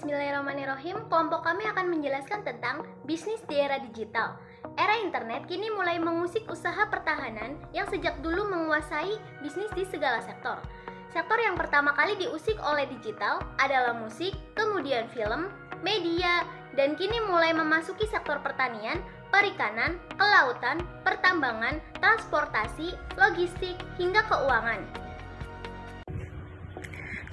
Bismillahirrahmanirrahim, kelompok kami akan menjelaskan tentang bisnis di era digital. Era internet kini mulai mengusik usaha pertahanan yang sejak dulu menguasai bisnis di segala sektor. Sektor yang pertama kali diusik oleh digital adalah musik, kemudian film, media, dan kini mulai memasuki sektor pertanian, perikanan, kelautan, pertambangan, transportasi, logistik, hingga keuangan.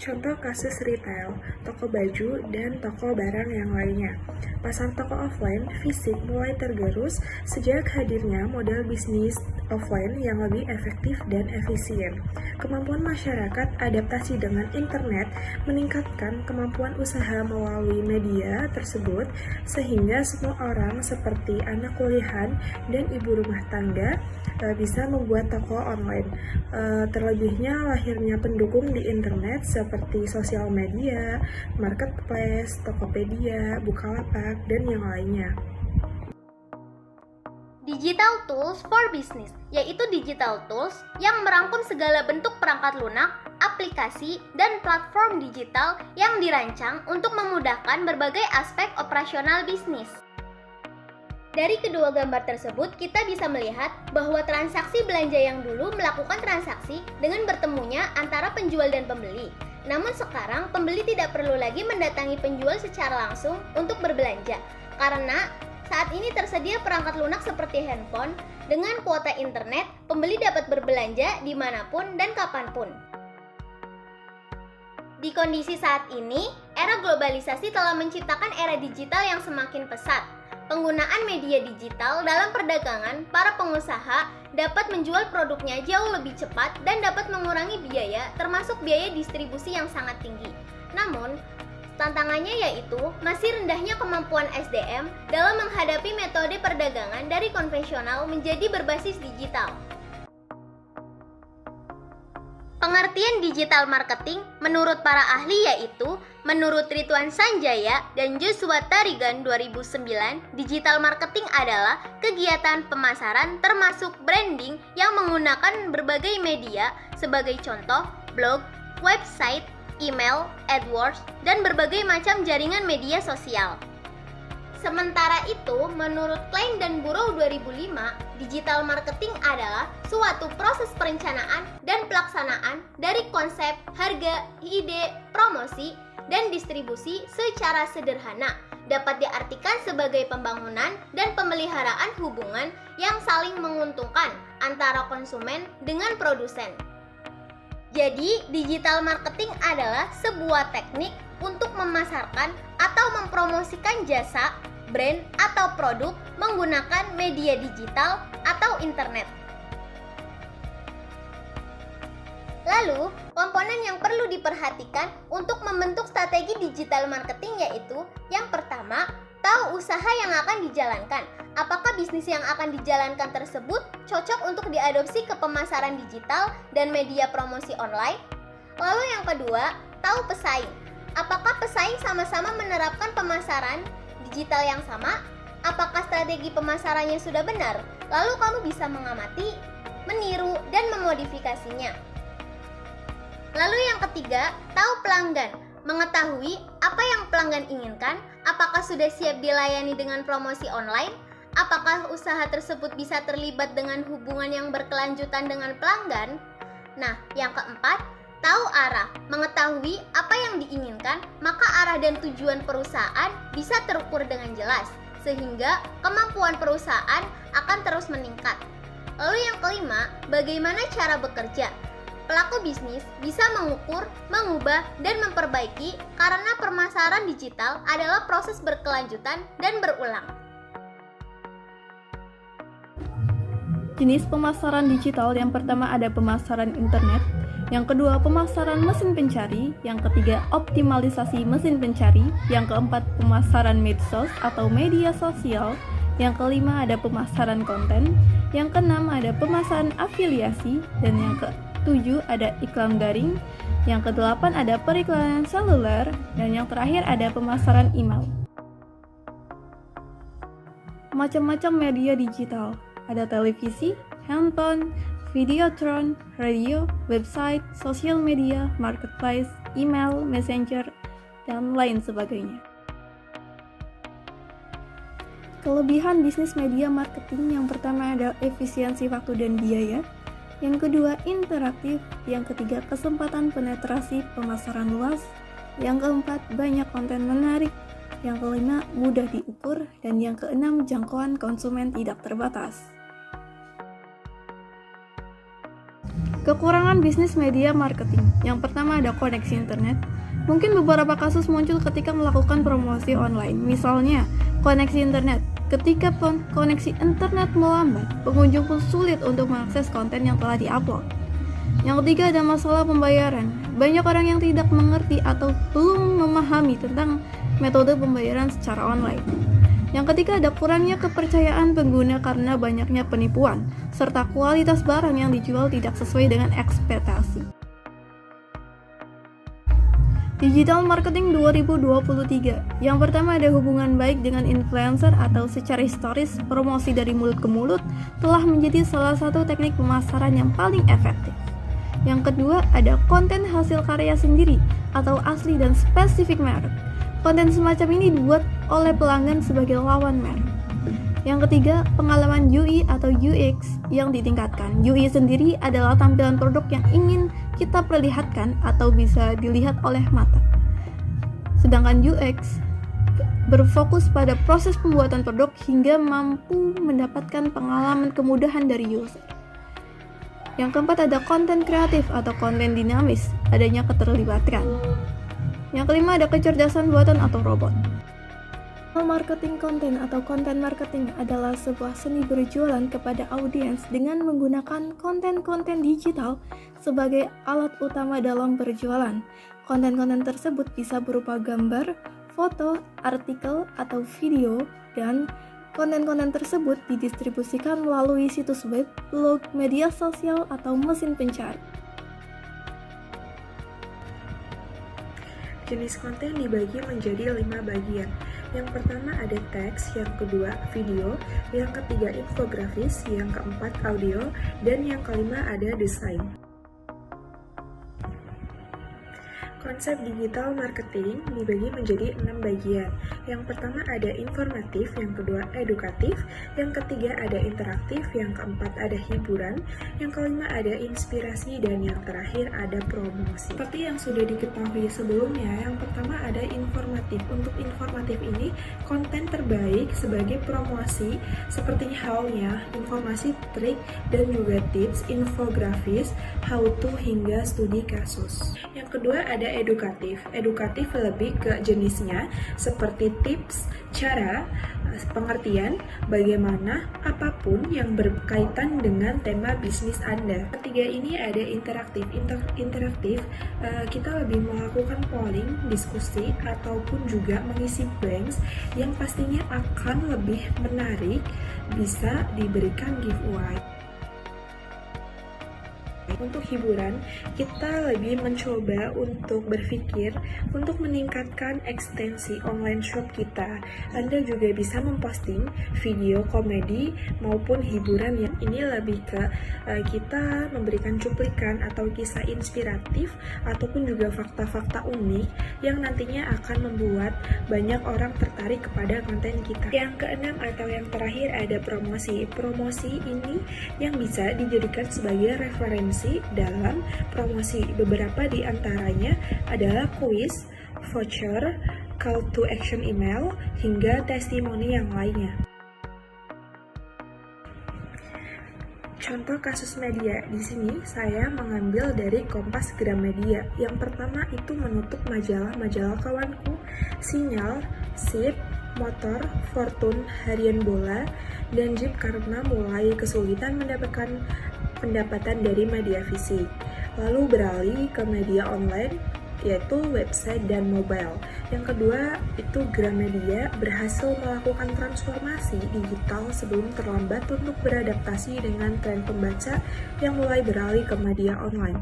Contoh kasus retail, toko baju, dan toko barang yang lainnya. Pasar toko offline fisik mulai tergerus sejak hadirnya model bisnis offline yang lebih efektif dan efisien. Kemampuan masyarakat adaptasi dengan internet meningkatkan kemampuan usaha melalui media tersebut sehingga semua orang seperti anak kuliahan dan ibu rumah tangga bisa membuat toko online. Terlebihnya lahirnya pendukung di internet seperti sosial media, marketplace, Tokopedia, Bukalapak, dan yang lainnya. Digital Tools for Business, yaitu digital tools yang merangkum segala bentuk perangkat lunak, aplikasi, dan platform digital yang dirancang untuk memudahkan berbagai aspek operasional bisnis. Dari kedua gambar tersebut, kita bisa melihat bahwa transaksi belanja yang dulu melakukan transaksi dengan bertemunya antara penjual dan pembeli. Namun sekarang, pembeli tidak perlu lagi mendatangi penjual secara langsung untuk berbelanja, karena saat ini tersedia perangkat lunak seperti handphone. Dengan kuota internet, pembeli dapat berbelanja dimanapun dan kapanpun. Di kondisi saat ini, era globalisasi telah menciptakan era digital yang semakin pesat. Penggunaan media digital dalam perdagangan, para pengusaha dapat menjual produknya jauh lebih cepat dan dapat mengurangi biaya, termasuk biaya distribusi yang sangat tinggi. Namun, tantangannya yaitu masih rendahnya kemampuan SDM dalam menghadapi metode perdagangan dari konvensional menjadi berbasis digital. Pengertian digital marketing menurut para ahli yaitu, menurut Ridwan Sanjaya dan Joshua Tarigan 2009, digital marketing adalah kegiatan pemasaran termasuk branding yang menggunakan berbagai media sebagai contoh blog, website, email, AdWords, dan berbagai macam jaringan media sosial. Sementara itu, menurut Klein dan Burrow 2005, digital marketing adalah suatu proses perencanaan dan pelaksanaan dari konsep, harga, ide, promosi, dan distribusi secara sederhana. Dapat diartikan sebagai pembangunan dan pemeliharaan hubungan yang saling menguntungkan antara konsumen dengan produsen. Jadi, digital marketing adalah sebuah teknik untuk memasarkan atau mempromosikan jasa, brand, atau produk menggunakan media digital atau internet. Lalu, komponen yang perlu diperhatikan untuk membentuk strategi digital marketing yaitu yang pertama, tahu usaha yang akan dijalankan. Apakah bisnis yang akan dijalankan tersebut cocok untuk diadopsi ke pemasaran digital dan media promosi online? Lalu yang kedua, tahu pesaing. Apakah pesaing sama-sama menerapkan pemasaran digital yang sama? Apakah strategi pemasarannya sudah benar? Lalu kamu bisa mengamati, meniru, dan memodifikasinya. Lalu yang ketiga, tahu pelanggan. Mengetahui apa yang pelanggan inginkan, apakah sudah siap dilayani dengan promosi online, apakah usaha tersebut bisa terlibat dengan hubungan yang berkelanjutan dengan pelanggan. Nah, yang keempat, tahu arah. Mengetahui apa yang diinginkan, maka arah dan tujuan perusahaan bisa terukur dengan jelas, sehingga kemampuan perusahaan akan terus meningkat. Lalu yang kelima, bagaimana cara bekerja? Pelaku bisnis bisa mengukur, mengubah, dan memperbaiki karena pemasaran digital adalah proses berkelanjutan dan berulang. Jenis pemasaran digital yang pertama ada pemasaran internet, yang kedua pemasaran mesin pencari, yang ketiga optimalisasi mesin pencari, yang keempat pemasaran medsos atau media sosial, yang kelima ada pemasaran konten, yang keenam ada pemasaran afiliasi, dan yang ketujuh ada iklan daring, yang kedelapan ada periklanan seluler, dan yang terakhir ada pemasaran email. Macam-macam media digital, ada televisi, handphone, videotron, radio, website, sosial media, marketplace, email, messenger, dan lain sebagainya. Kelebihan bisnis media marketing yang pertama ada efisiensi waktu dan biaya, yang kedua interaktif, yang ketiga kesempatan penetrasi pemasaran luas, yang keempat banyak konten menarik, yang kelima mudah diukur, dan yang keenam jangkauan konsumen tidak terbatas. Kekurangan bisnis media marketing. Yang pertama ada koneksi internet. Mungkin beberapa kasus muncul ketika melakukan promosi online. Misalnya, koneksi internet. Ketika koneksi internet melambat, pengunjung pun sulit untuk mengakses konten yang telah diupload. Yang ketiga ada masalah pembayaran. Banyak orang yang tidak mengerti atau belum memahami tentang metode pembayaran secara online. Yang ketiga ada kurangnya kepercayaan pengguna karena banyaknya penipuan, serta kualitas barang yang dijual tidak sesuai dengan ekspektasi. Digital Marketing 2023. Yang pertama ada hubungan baik dengan influencer atau secara historis promosi dari mulut ke mulut telah menjadi salah satu teknik pemasaran yang paling efektif. Yang kedua ada konten hasil karya sendiri atau asli dan spesifik merek. Konten semacam ini dibuat oleh pelanggan sebagai lawan merek. Yang ketiga, pengalaman UI atau UX yang ditingkatkan. UI sendiri adalah tampilan produk yang ingin kita perlihatkan atau bisa dilihat oleh mata. Sedangkan UX berfokus pada proses pembuatan produk hingga mampu mendapatkan pengalaman kemudahan dari user. Yang keempat ada konten kreatif atau konten dinamis, adanya keterlibatan. Yang kelima ada kecerdasan buatan atau robot. Marketing konten atau konten marketing adalah sebuah seni berjualan kepada audiens dengan menggunakan konten-konten digital sebagai alat utama dalam berjualan. Konten-konten tersebut bisa berupa gambar, foto, artikel, atau video, dan konten-konten tersebut didistribusikan melalui situs web, blog, media sosial, atau mesin pencari. Jenis konten dibagi menjadi 5 bagian. Yang pertama ada teks, yang kedua video, yang ketiga infografis, yang keempat audio, dan yang kelima ada desain. Konsep digital marketing dibagi menjadi 6 bagian. Yang pertama ada informatif, yang kedua edukatif, yang ketiga ada interaktif, yang keempat ada hiburan, yang kelima ada inspirasi, dan yang terakhir ada promosi. Seperti yang sudah diketahui sebelumnya, yang pertama ada informatif. Untuk informatif ini, konten terbaik sebagai promosi seperti halnya informasi trik dan juga tips, infografis, how to hingga studi kasus. Yang kedua ada edukatif. Edukatif lebih ke jenisnya seperti tips, cara, pengertian, bagaimana, apapun yang berkaitan dengan tema bisnis Anda. Ketiga ini ada interaktif. Interaktif, kita lebih melakukan polling, diskusi, ataupun juga mengisi blanks yang pastinya akan lebih menarik, bisa diberikan giveaway. Untuk hiburan, kita lebih mencoba untuk berpikir untuk meningkatkan ekstensi online shop kita. Anda juga bisa memposting video komedi maupun hiburan yang ini lebih ke kita memberikan cuplikan atau kisah inspiratif ataupun juga fakta-fakta unik yang nantinya akan membuat banyak orang tertarik kepada konten kita. Yang keenam atau yang terakhir ada promosi. Promosi ini yang bisa dijadikan sebagai referensi dalam promosi. Beberapa di antaranya adalah kuis, voucher, call to action email, hingga testimoni yang lainnya. Contoh kasus media di sini saya mengambil dari Kompas Gramedia. Yang pertama itu menutup majalah-majalah kawanku, Sinyal, Sip, Motor, Fortune, Harian Bola, dan Jeep karena mulai kesulitan mendapatkan pendapatan dari media fisik. Lalu beralih ke media online, yaitu website dan mobile. Yang kedua itu Gramedia berhasil melakukan transformasi digital sebelum terlambat untuk beradaptasi dengan tren pembaca yang mulai beralih ke media online.